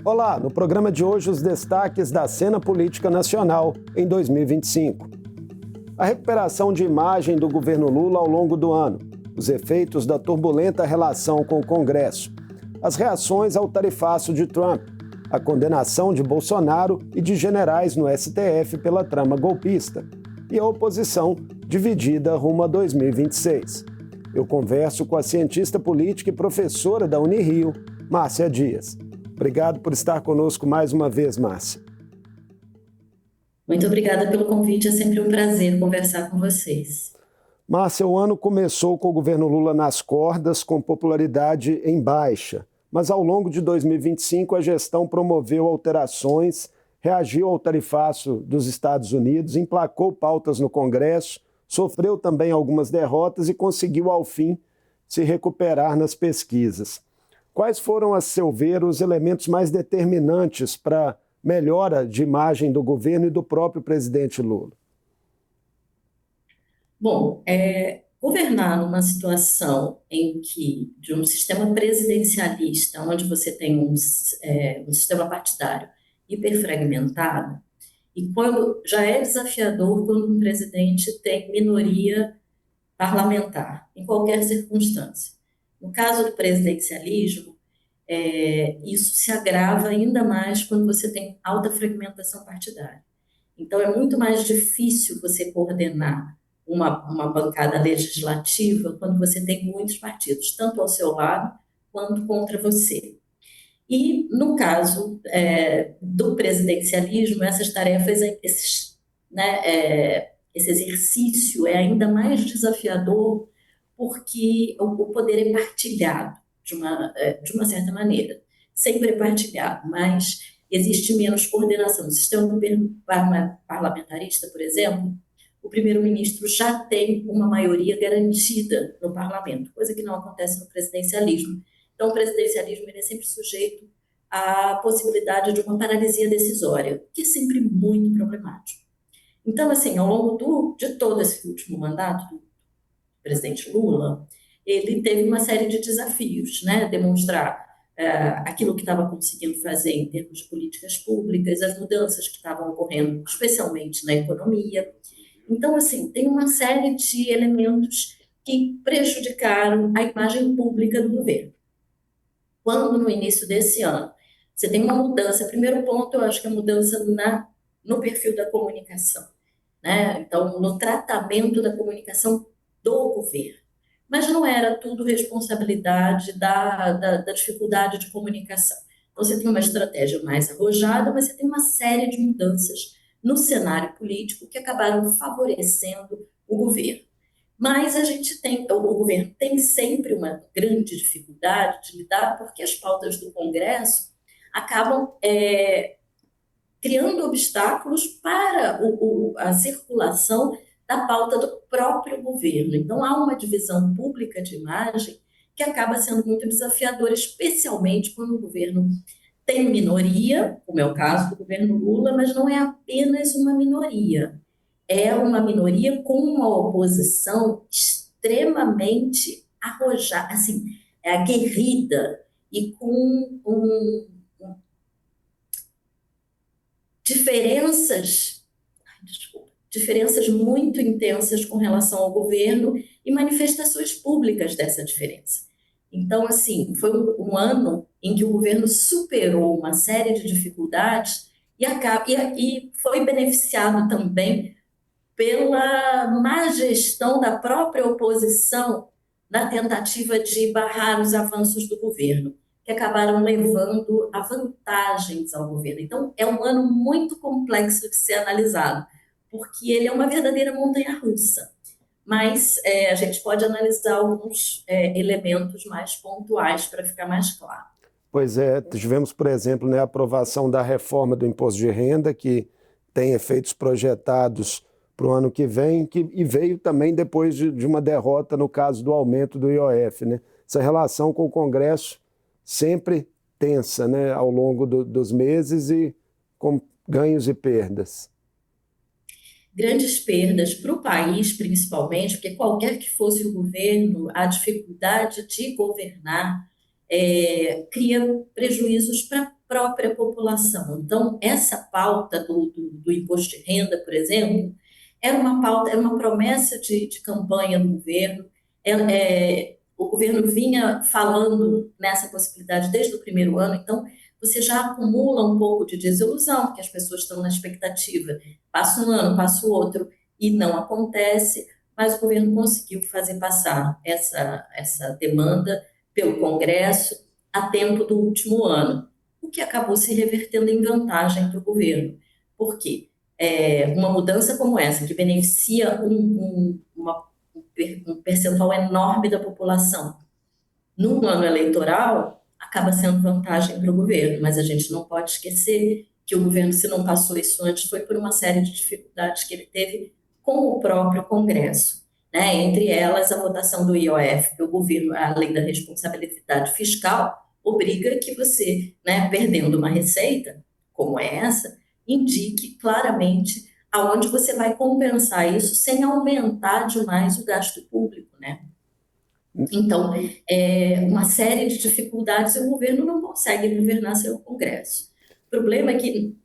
Olá, no programa de hoje os destaques da cena política nacional em 2025. A recuperação de imagem do governo Lula ao longo do ano, os efeitos da turbulenta relação com o Congresso, as reações ao tarifaço de Trump, a condenação de Bolsonaro e de generais no STF pela trama golpista e a oposição dividida rumo a 2026. Eu converso com a cientista política e professora da Unirio, Márcia Dias. Obrigado por estar conosco mais uma vez, Márcia. Muito obrigada pelo convite, é sempre um prazer conversar com vocês. Márcia, o ano começou com o governo Lula nas cordas, com popularidade em baixa. Mas ao longo de 2025 a gestão promoveu alterações, reagiu ao tarifaço dos Estados Unidos, emplacou pautas no Congresso, sofreu também algumas derrotas e conseguiu, ao fim, se recuperar nas pesquisas. Quais foram, a seu ver, os elementos mais determinantes para a melhora de imagem do governo e do próprio presidente Lula? Bom, governar numa situação de um sistema presidencialista, onde você tem um sistema partidário hiperfragmentado, e quando já é desafiador quando um presidente tem minoria parlamentar, em qualquer circunstância. No caso do presidencialismo, isso se agrava ainda mais quando você tem alta fragmentação partidária. Então, é muito mais difícil você coordenar uma bancada legislativa quando você tem muitos partidos, tanto ao seu lado quanto contra você. E, no caso do presidencialismo, essas tarefas, esse exercício é ainda mais desafiador porque o poder é partilhado de uma certa maneira. Sempre é partilhado, mas existe menos coordenação. No sistema parlamentarista, por exemplo, o primeiro-ministro já tem uma maioria garantida no parlamento, coisa que não acontece no presidencialismo. Então, o presidencialismo ele é sempre sujeito à possibilidade de uma paralisia decisória, que é sempre muito problemático. Então, assim, ao longo de todo esse último mandato do presidente Lula, ele teve uma série de desafios, né? Demonstrar aquilo que estava conseguindo fazer em termos de políticas públicas, as mudanças que estavam ocorrendo, especialmente na economia. Então, assim, tem uma série de elementos que prejudicaram a imagem pública do governo. Quando, no início desse ano, você tem uma mudança, primeiro ponto, eu acho que é a mudança no perfil da comunicação, né? Então, no tratamento da comunicação do governo. Mas não era tudo responsabilidade da dificuldade de comunicação. Então, você tem uma estratégia mais arrojada, mas você tem uma série de mudanças no cenário político que acabaram favorecendo o governo. Mas o governo tem sempre uma grande dificuldade de lidar porque as pautas do Congresso acabam criando obstáculos para a circulação da pauta do próprio governo. Então, há uma divisão pública de imagem que acaba sendo muito desafiadora, especialmente quando o governo tem minoria, como é o caso do governo Lula, mas não é apenas uma minoria. É uma minoria com uma oposição extremamente arrojada, assim, aguerrida e com diferenças muito intensas com relação ao governo e manifestações públicas dessa diferença. Então, assim, foi um ano em que o governo superou uma série de dificuldades e foi beneficiado também pela má gestão da própria oposição na tentativa de barrar os avanços do governo, que acabaram levando a vantagens ao governo. Então, é um ano muito complexo de ser analisado, porque ele é uma verdadeira montanha-russa. Mas a gente pode analisar alguns elementos mais pontuais para ficar mais claro. Pois é, tivemos, por exemplo, a aprovação da reforma do imposto de renda, que tem efeitos projetados para o ano que vem, e veio também depois de uma derrota no caso do aumento do IOF. Né? Essa relação com o Congresso sempre tensa, né, ao longo dos meses e com ganhos e perdas. Grandes perdas para o país, principalmente, porque qualquer que fosse o governo, a dificuldade de governar cria prejuízos para própria população. Então, essa pauta do imposto de renda, por exemplo, era uma pauta, era uma promessa de campanha do governo. O governo vinha falando nessa possibilidade desde o primeiro ano, então você já acumula um pouco de desilusão, porque as pessoas estão na expectativa. Passa um ano, passa o outro, e não acontece, mas o governo conseguiu fazer passar essa demanda pelo Congresso a tempo do último ano, o que acabou se revertendo em vantagem para o governo. Por quê? Uma mudança como essa, que beneficia um percentual enorme da população, num ano eleitoral, acaba sendo vantagem para o governo, mas a gente não pode esquecer que o governo, se não passou isso antes, foi por uma série de dificuldades que ele teve com o próprio Congresso, né? Entre elas, a votação do IOF, que o governo, a lei da responsabilidade fiscal, obriga que você, né, perdendo uma receita como essa, indique claramente aonde você vai compensar isso sem aumentar demais o gasto público, né? Então, uma série de dificuldades e o governo não consegue governar sem o Congresso. O problema é que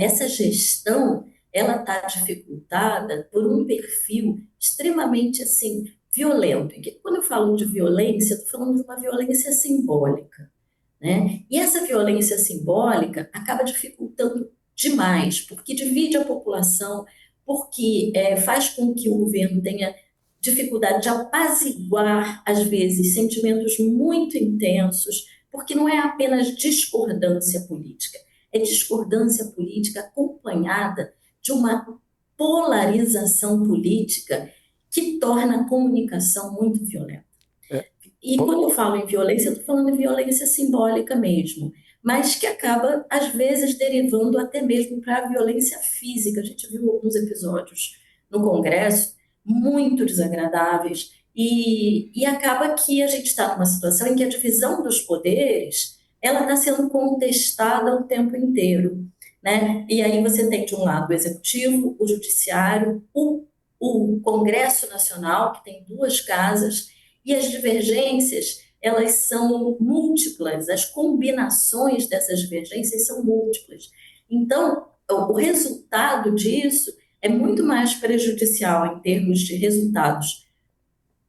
essa gestão ela está dificultada por um perfil extremamente assim violento. E quando eu falo de violência, estou falando de uma violência simbólica, né? E essa violência simbólica acaba dificultando demais, porque divide a população, porque faz com que o governo tenha dificuldade de apaziguar, às vezes, sentimentos muito intensos, porque não é apenas discordância política, é discordância política acompanhada de uma polarização política que torna a comunicação muito violenta. É, E quando eu falo em violência, eu estou falando de violência simbólica mesmo, mas que acaba, às vezes, derivando até mesmo para a violência física. A gente viu alguns episódios no Congresso muito desagradáveis, e acaba que a gente está numa situação em que a divisão dos poderes ela está sendo contestada o tempo inteiro, né? E aí você tem de um lado o executivo, o judiciário, o Congresso Nacional, que tem duas casas, e as divergências elas são múltiplas, as combinações dessas divergências são múltiplas. Então, o resultado disso é muito mais prejudicial em termos de resultados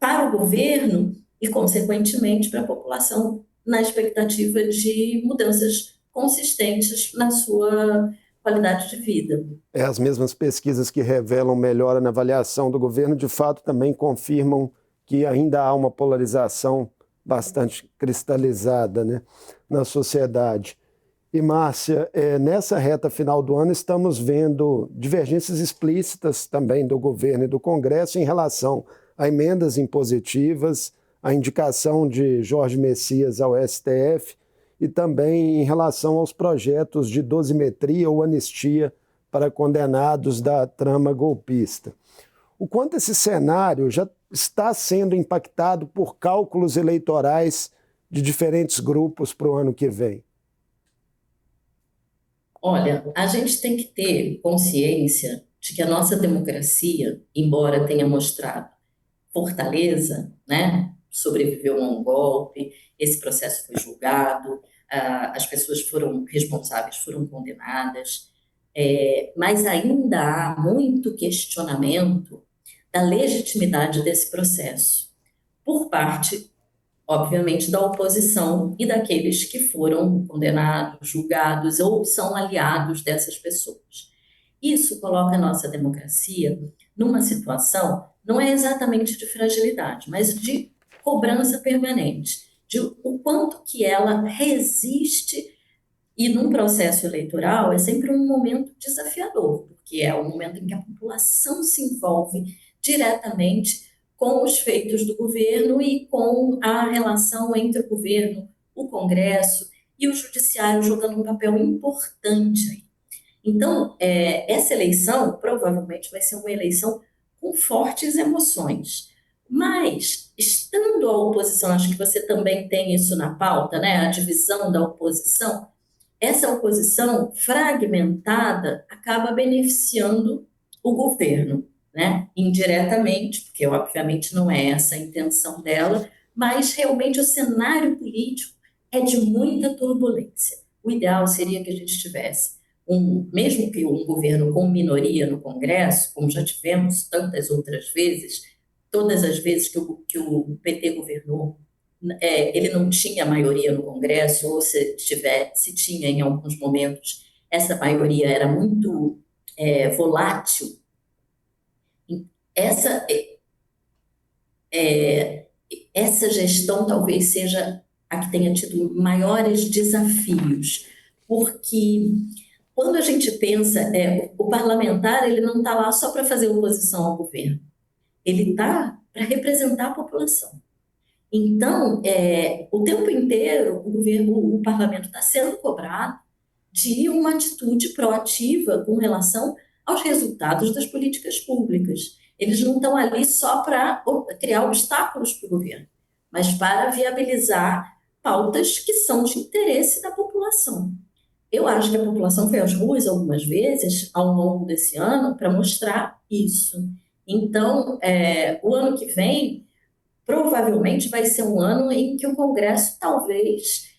para o governo e, consequentemente, para a população, na expectativa de mudanças consistentes na sua qualidade de vida. As mesmas pesquisas que revelam melhora na avaliação do governo, de fato, também confirmam que ainda há uma polarização bastante cristalizada, né, na sociedade. E, Márcia, nessa reta final do ano estamos vendo divergências explícitas também do governo e do Congresso em relação a emendas impositivas, a indicação de Jorge Messias ao STF e também em relação aos projetos de dosimetria ou anistia para condenados da trama golpista. O quanto esse cenário já está sendo impactado por cálculos eleitorais de diferentes grupos para o ano que vem? Olha, a gente tem que ter consciência de que a nossa democracia, embora tenha mostrado fortaleza, né, sobreviveu a um golpe, esse processo foi julgado, as pessoas foram responsáveis, foram condenadas, mas ainda há muito questionamento da legitimidade desse processo por parte, obviamente, da oposição e daqueles que foram condenados, julgados ou são aliados dessas pessoas. Isso coloca a nossa democracia numa situação, não é exatamente de fragilidade, mas de cobrança permanente, de o quanto que ela resiste, e num processo eleitoral é sempre um momento desafiador, porque é o momento em que a população se envolve diretamente com os feitos do governo e com a relação entre o governo, o Congresso e o Judiciário jogando um papel importante aí. Então, essa eleição provavelmente vai ser uma eleição com fortes emoções. Mas, estando a oposição, acho que você também tem isso na pauta, né? A divisão da oposição. Essa oposição fragmentada acaba beneficiando o governo, né? Indiretamente, porque obviamente não é essa a intenção dela, mas realmente o cenário político é de muita turbulência. O ideal seria que a gente tivesse, mesmo que um governo com minoria no Congresso, como já tivemos tantas outras vezes, todas as vezes que o PT governou, ele não tinha maioria no Congresso, ou se tinha em alguns momentos, essa maioria era muito volátil. Essa, essa gestão talvez seja a que tenha tido maiores desafios, porque quando a gente pensa, o parlamentar ele não está lá só para fazer oposição ao governo, ele está para representar a população. Então, o tempo inteiro, o parlamento está sendo cobrado de uma atitude proativa com relação aos resultados das políticas públicas. Eles não estão ali só para criar obstáculos para o governo, mas para viabilizar pautas que são de interesse da população. Eu acho que a população foi às ruas algumas vezes ao longo desse ano para mostrar isso. Então, o ano que vem provavelmente vai ser um ano em que o Congresso talvez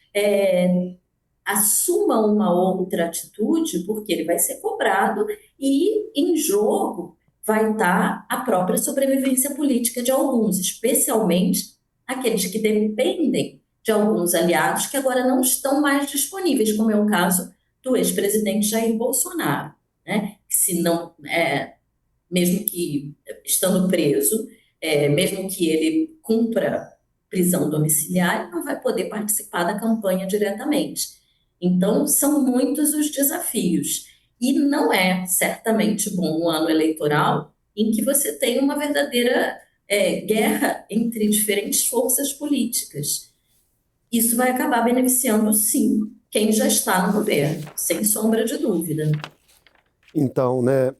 assuma uma outra atitude, porque ele vai ser cobrado e em jogo vai estar a própria sobrevivência política de alguns, especialmente aqueles que dependem de alguns aliados que agora não estão mais disponíveis, como é o caso do ex-presidente Jair Bolsonaro, né? Que se não, mesmo que estando preso, mesmo que ele cumpra prisão domiciliar, não vai poder participar da campanha diretamente. Então, são muitos os desafios. E não é certamente bom um ano eleitoral em que você tem uma verdadeira guerra entre diferentes forças políticas. Isso vai acabar beneficiando, sim, quem já está no governo, sem sombra de dúvida. Então, né,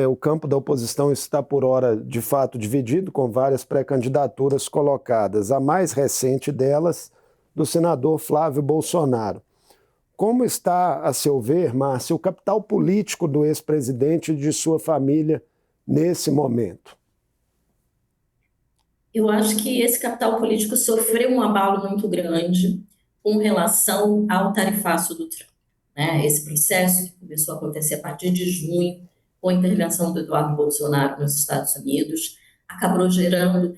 o campo da oposição está, por hora, de fato, dividido, com várias pré-candidaturas colocadas. A mais recente delas, do senador Flávio Bolsonaro. Como está, a seu ver, Márcia, o capital político do ex-presidente e de sua família nesse momento? Eu acho que esse capital político sofreu um abalo muito grande com relação ao tarifaço do Trump, né? Esse processo que começou a acontecer a partir de junho, com a intervenção do Eduardo Bolsonaro nos Estados Unidos, acabou gerando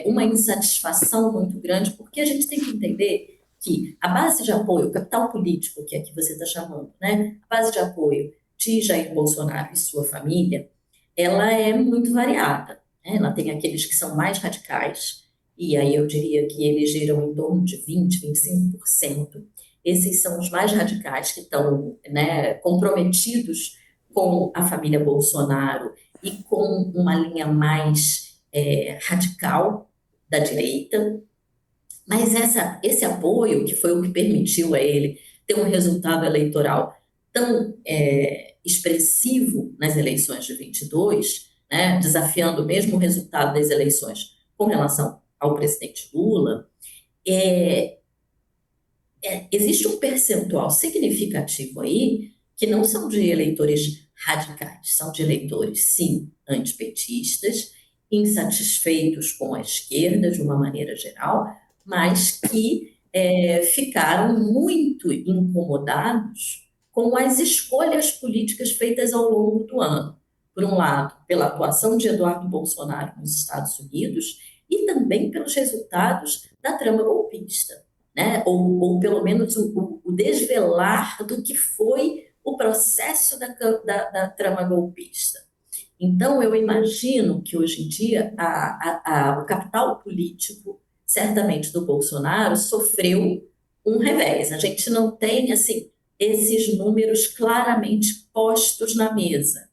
uma insatisfação muito grande, porque a gente tem que entender que a base de apoio, o capital político, que é que você está chamando, né? A base de apoio de Jair Bolsonaro e sua família, ela é muito variada. Ela tem aqueles que são mais radicais, e aí eu diria que eles giram em torno de 20%, 25%. Esses são os mais radicais que estão, né, comprometidos com a família Bolsonaro e com uma linha mais radical da direita. Mas esse apoio, que foi o que permitiu a ele ter um resultado eleitoral tão expressivo nas eleições de 22, né, desafiando o mesmo resultado das eleições com relação ao presidente Lula, existe um percentual significativo aí que não são de eleitores radicais, são de eleitores, sim, antipetistas, insatisfeitos com a esquerda de uma maneira geral, mas que ficaram muito incomodados com as escolhas políticas feitas ao longo do ano. Por um lado, pela atuação de Eduardo Bolsonaro nos Estados Unidos e também pelos resultados da trama golpista, né? Ou pelo menos o desvelar do que foi o processo da trama golpista. Então, eu imagino que hoje em dia o capital político, certamente do Bolsonaro, sofreu um revés. A gente não tem assim, esses números claramente postos na mesa,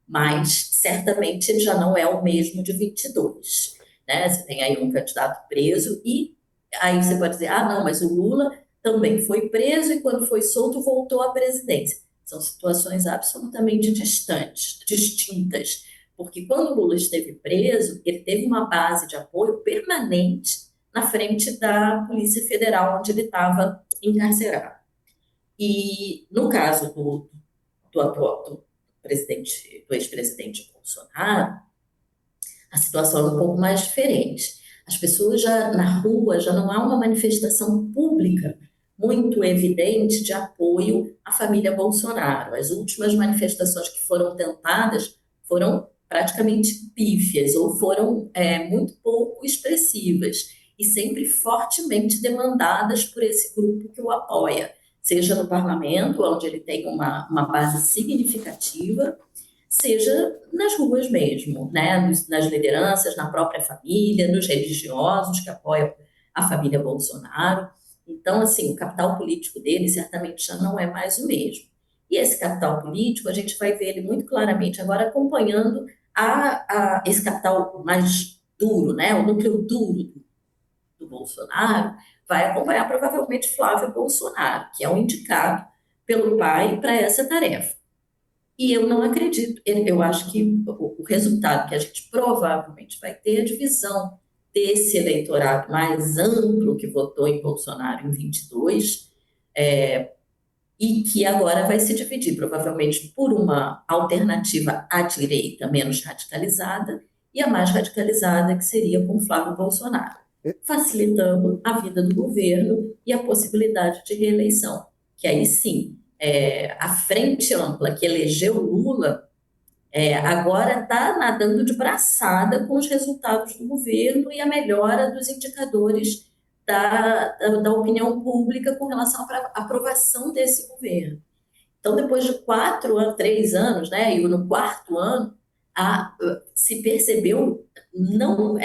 mas certamente ele já não é o mesmo de 22. Né? Você tem aí um candidato preso e aí você pode dizer, não, mas o Lula também foi preso e quando foi solto voltou à presidência. São situações absolutamente distintas, porque quando o Lula esteve preso, ele teve uma base de apoio permanente na frente da Polícia Federal, onde ele estava encarcerado. E no caso do ex-presidente Bolsonaro, a situação é um pouco mais diferente. As pessoas já na rua já não há uma manifestação pública muito evidente de apoio à família Bolsonaro. As últimas manifestações que foram tentadas foram praticamente pífias ou foram muito pouco expressivas e sempre fortemente demandadas por esse grupo que o apoia, seja no parlamento, onde ele tem uma base significativa, seja nas ruas mesmo, né? Nas lideranças, na própria família, nos religiosos que apoiam a família Bolsonaro. Então, assim, o capital político dele certamente já não é mais o mesmo. E esse capital político, a gente vai ver ele muito claramente agora acompanhando esse capital mais duro, né? O núcleo duro do Bolsonaro, vai acompanhar provavelmente Flávio Bolsonaro, que é o indicado pelo pai para essa tarefa. E eu não acredito, eu acho que o resultado que a gente provavelmente vai ter é a divisão desse eleitorado mais amplo que votou em Bolsonaro em 22, e que agora vai se dividir provavelmente por uma alternativa à direita menos radicalizada e a mais radicalizada, que seria com Flávio Bolsonaro, facilitando a vida do governo e a possibilidade de reeleição, que aí sim, a frente ampla que elegeu Lula agora está nadando de braçada com os resultados do governo e a melhora dos indicadores da opinião pública com relação à aprovação desse governo. Então, depois de 3 anos, né, e no quarto ano, se percebeu, não,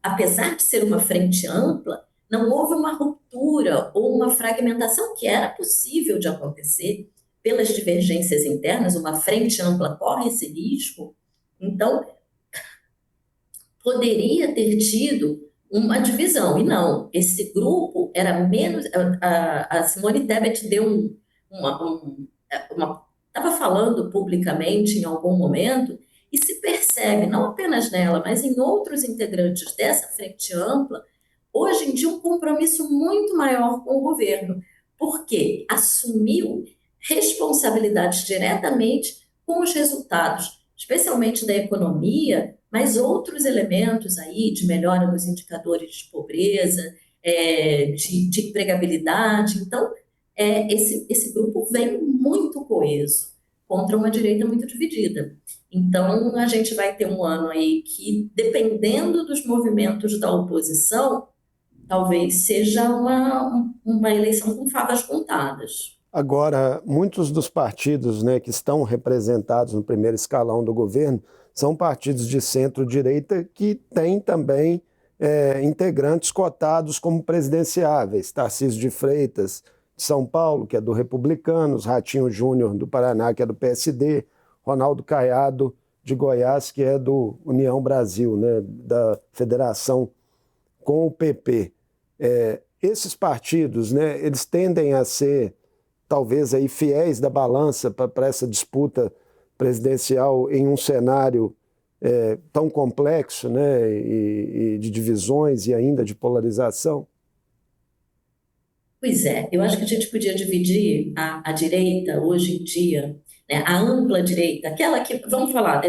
apesar de ser uma frente ampla, não houve uma ruptura ou uma fragmentação que era possível de acontecer pelas divergências internas, uma frente ampla corre esse risco. Então, poderia ter tido uma divisão, e não, esse grupo era menos. A Simone Tebet deu estava falando publicamente em algum momento, e se percebe, não apenas nela, mas em outros integrantes dessa frente ampla, hoje em dia um compromisso muito maior com o governo, porque assumiu responsabilidades diretamente com os resultados, especialmente da economia, mas outros elementos aí de melhora nos indicadores de pobreza, de empregabilidade. Então, esse grupo vem muito coeso contra uma direita muito dividida. Então, a gente vai ter um ano aí que, dependendo dos movimentos da oposição, talvez seja uma eleição com favas contadas. Agora, muitos dos partidos, né, que estão representados no primeiro escalão do governo são partidos de centro-direita que têm também integrantes cotados como presidenciáveis. Tarcísio de Freitas, de São Paulo, que é do Republicanos, Ratinho Júnior, do Paraná, que é do PSD, Ronaldo Caiado, de Goiás, que é do União Brasil, né, da federação com o PP. Esses partidos, né, eles tendem a ser, talvez, aí, fiéis da balança para essa disputa presidencial em um cenário tão complexo, né, e de divisões e ainda de polarização? Pois é, eu acho que a gente podia dividir a direita hoje em dia, né, a ampla direita, aquela que, vamos falar,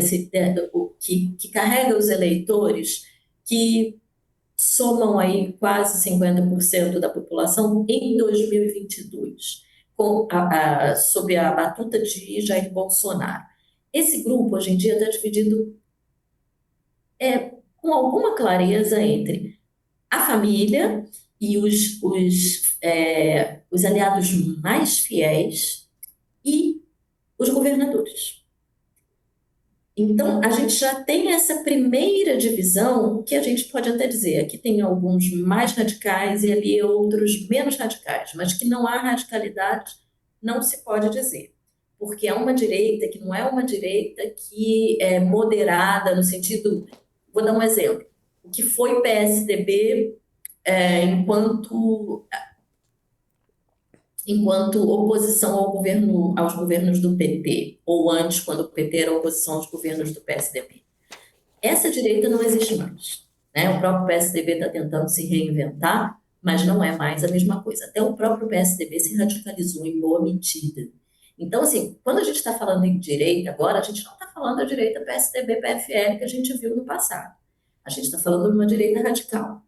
que carrega os eleitores que somam aí quase 50% da população em 2022, sob a batuta de Jair Bolsonaro. Esse grupo, hoje em dia, está dividido com alguma clareza entre a família e os aliados mais fiéis e os governadores. Então, a gente já tem essa primeira divisão, que a gente pode até dizer, aqui tem alguns mais radicais e ali outros menos radicais, mas que não há radicalidade, não se pode dizer. Porque é uma direita que não é uma direita que é moderada no sentido... Vou dar um exemplo. O que foi PSDB enquanto oposição aos governos do PT, ou antes, quando o PT era oposição aos governos do PSDB. Essa direita não existe mais, né? O próprio PSDB está tentando se reinventar, mas não é mais a mesma coisa. Até o próprio PSDB se radicalizou em boa medida. Então, assim, quando a gente está falando em direita agora, a gente não está falando da direita PSDB-PFL que a gente viu no passado. A gente está falando de uma direita radical.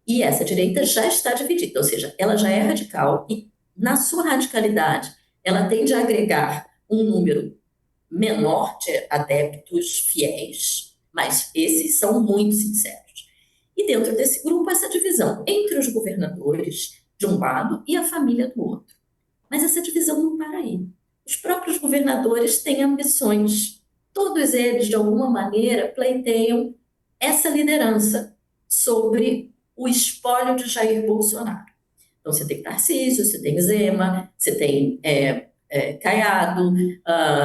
E essa direita já está dividida, ou seja, ela já é radical e, na sua radicalidade, ela tende a agregar um número menor de adeptos fiéis, mas esses são muito sinceros. E dentro desse grupo, essa divisão entre os governadores, de um lado, e a família do outro. Mas essa divisão não para aí. Os próprios governadores têm ambições. Todos eles, de alguma maneira, pleiteiam essa liderança sobre o espólio de Jair Bolsonaro. Então, você tem Tarcísio, você tem Zema, você tem Caiado,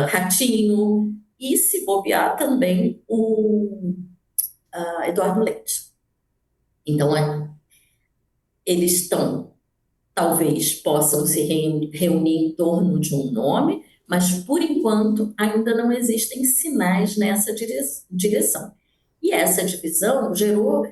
Ratinho, e, se bobear, também o Eduardo Leite. Então, eles talvez possam se reunir em torno de um nome, mas, por enquanto, ainda não existem sinais nessa direção. E essa divisão gerou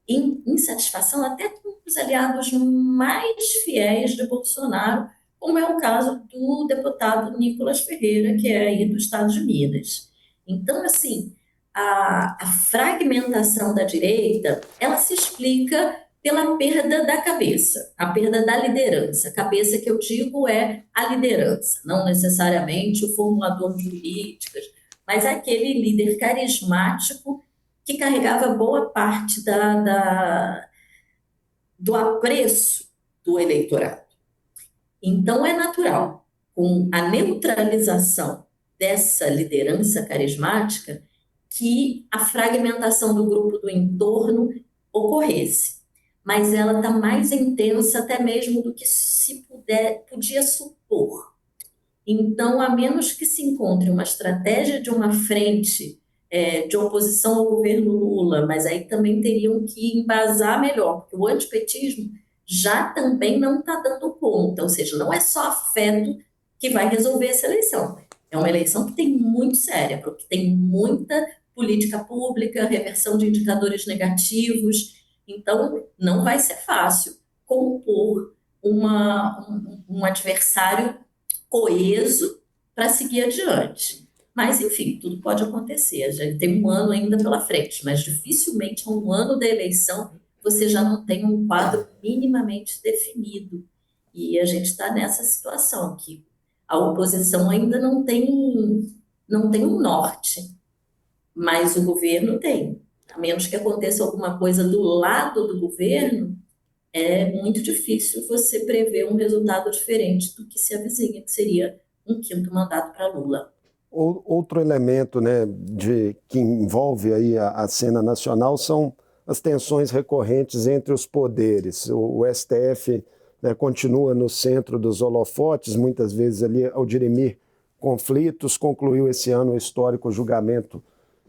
insatisfação até com os aliados mais fiéis de Bolsonaro, como é o caso do deputado Nicolas Ferreira, que é aí do estado de Minas. Então, assim, a fragmentação da direita, ela se explica pela perda da cabeça, a perda da liderança. A cabeça que eu digo é a liderança, não necessariamente o formulador de políticas, mas aquele líder carismático que carregava boa parte do apreço do eleitorado. Então, é natural, com a neutralização dessa liderança carismática, que a fragmentação do grupo do entorno ocorresse. Mas ela está mais intensa até mesmo do que se podia supor. Então, a menos que se encontre uma estratégia de uma frente de oposição ao governo Lula, mas aí também teriam que embasar melhor, porque o antipetismo já também não está dando conta, ou seja, não é só afeto que vai resolver essa eleição. É uma eleição que tem muito cérebro, que tem muita política pública, reversão de indicadores negativos, então não vai ser fácil compor um adversário coeso para seguir adiante. Mas, enfim, tudo pode acontecer. A gente tem um ano ainda pela frente, mas dificilmente, a um ano da eleição, você já não tem um quadro minimamente definido. E a gente está nessa situação, que a oposição ainda não tem um norte, mas o governo tem. A menos que aconteça alguma coisa do lado do governo, é muito difícil você prever um resultado diferente do que se avizinha, que seria um quinto mandato para Lula. Outro elemento, né, que envolve aí a cena nacional são as tensões recorrentes entre os poderes. O STF, né, continua no centro dos holofotes, muitas vezes ali ao dirimir conflitos, concluiu esse ano o histórico julgamento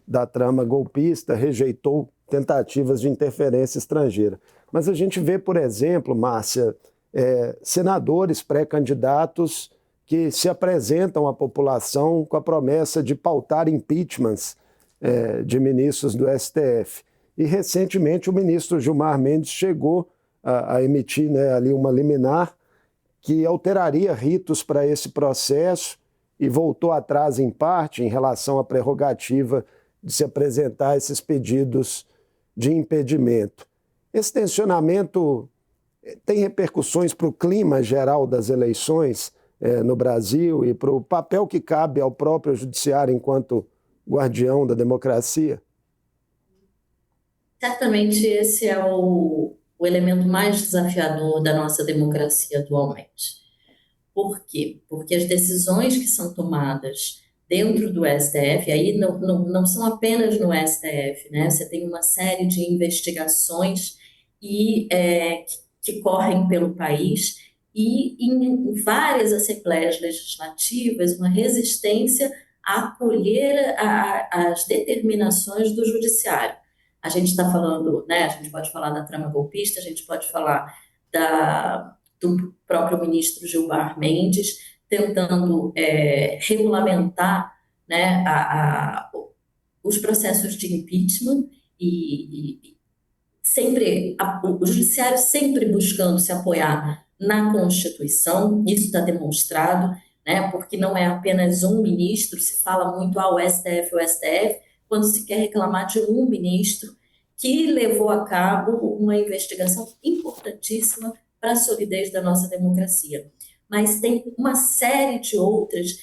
da trama golpista, rejeitou tentativas de interferência estrangeira. Mas a gente vê, por exemplo, Márcia, senadores pré-candidatos que se apresentam à população com a promessa de pautar impeachments de ministros do STF. E, recentemente, o ministro Gilmar Mendes chegou a emitir, né, ali uma liminar que alteraria ritos para esse processo e voltou atrás, em parte, em relação à prerrogativa de se apresentar esses pedidos de impedimento. Esse tensionamento tem repercussões para o clima geral das eleições no Brasil e para o papel que cabe ao próprio judiciário enquanto guardião da democracia? Certamente esse é o elemento mais desafiador da nossa democracia atualmente. Por quê? Porque as decisões que são tomadas dentro do STF, aí não são apenas no STF, né? Você tem uma série de investigações que correm pelo país e em várias assembleias legislativas uma resistência a acolher as determinações do judiciário. A gente está falando, né? A gente pode falar da trama golpista, a gente pode falar do próprio ministro Gilmar Mendes tentando regulamentar, né, os processos de impeachment e sempre o judiciário sempre buscando se apoiar na Constituição. Isso está demonstrado, né, porque não é apenas um ministro, se fala muito o STF, quando se quer reclamar de um ministro, que levou a cabo uma investigação importantíssima para a solidez da nossa democracia. Mas tem uma série de outras.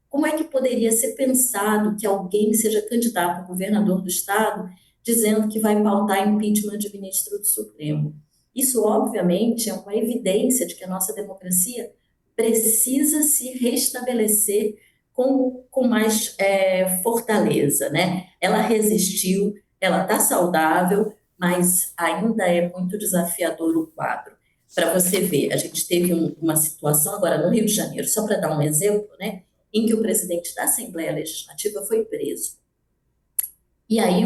Como é que poderia ser pensado que alguém seja candidato a governador do Estado dizendo que vai pautar impeachment de ministro do Supremo? Isso, obviamente, é uma evidência de que a nossa democracia precisa se restabelecer com mais fortaleza, né? Ela resistiu, ela está saudável, mas ainda é muito desafiador o quadro. Para você ver, a gente teve uma situação agora no Rio de Janeiro, só para dar um exemplo, né, em que o presidente da Assembleia Legislativa foi preso. E aí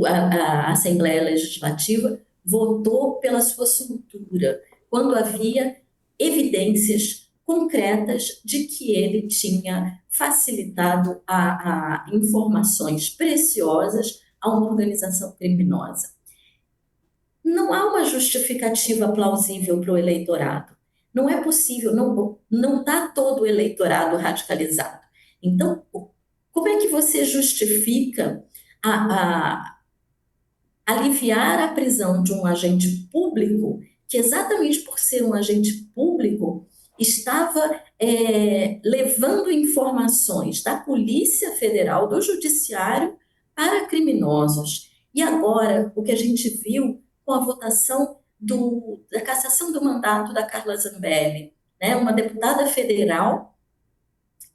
a Assembleia Legislativa votou pela sua soltura, quando havia evidências concretas de que ele tinha facilitado a informações preciosas a uma organização criminosa. Não há uma justificativa plausível para o eleitorado. Não é possível, não está todo o eleitorado radicalizado. Então, como é que você justifica aliviar a prisão de um agente público que, exatamente por ser um agente público, estava levando informações da Polícia Federal, do Judiciário, para criminosos? E agora, o que a gente viu com a votação da cassação do mandato da Carla Zambelli, né? Uma deputada federal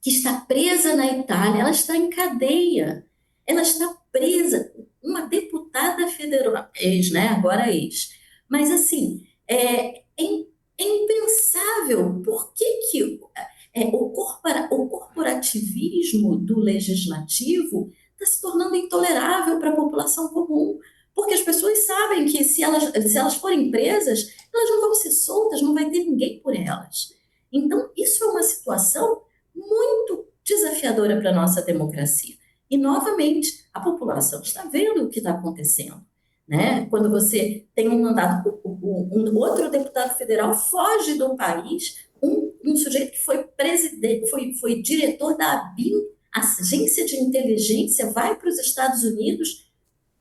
que está presa na Itália, ela está em cadeia, ela está presa, uma deputada federal, né? Agora mas assim, é impensável. Por que o corporativismo do legislativo está se tornando intolerável para a população comum? Porque as pessoas sabem que se elas forem presas, elas não vão ser soltas, não vai ter ninguém por elas. Então, isso é uma situação muito desafiadora para a nossa democracia. E, novamente, a população está vendo o que está acontecendo, né? Quando você tem um mandato, um outro deputado federal foge do país, um sujeito que foi presidente, foi diretor da ABIN, Agência de Inteligência, vai para os Estados Unidos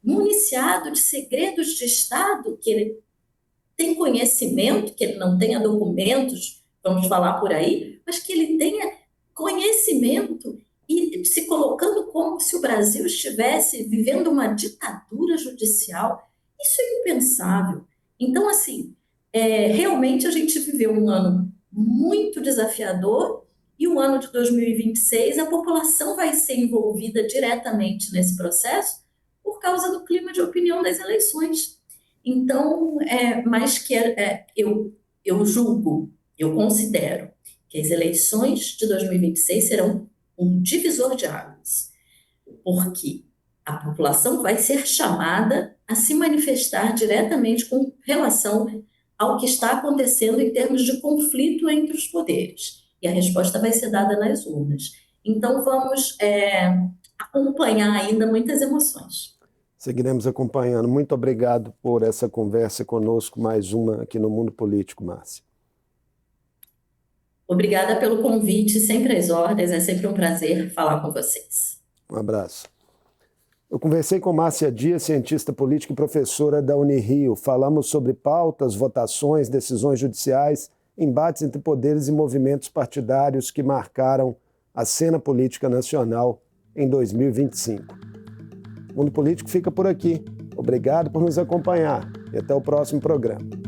municiado de segredos de Estado, que ele tem conhecimento, que ele não tenha documentos, vamos falar por aí, mas que ele tenha conhecimento e se colocando como se o Brasil estivesse vivendo uma ditadura judicial. Isso é impensável. Então, assim, realmente a gente viveu um ano muito desafiador e o ano de 2026 a população vai ser envolvida diretamente nesse processo por causa do clima de opinião das eleições. Então, eu julgo, eu considero que as eleições de 2026 serão um divisor de águas, porque a população vai ser chamada a se manifestar diretamente com relação ao que está acontecendo em termos de conflito entre os poderes. E a resposta vai ser dada nas urnas. Então, vamos acompanhar ainda muitas emoções. Seguiremos acompanhando. Muito obrigado por essa conversa conosco, mais uma aqui no Mundo Político, Márcia. Obrigada pelo convite, sempre às ordens, é sempre um prazer falar com vocês. Um abraço. Eu conversei com Márcia Dias, cientista política e professora da Unirio. Falamos sobre pautas, votações, decisões judiciais, embates entre poderes e movimentos partidários que marcaram a cena política nacional em 2025. O Mundo Político fica por aqui. Obrigado por nos acompanhar e até o próximo programa.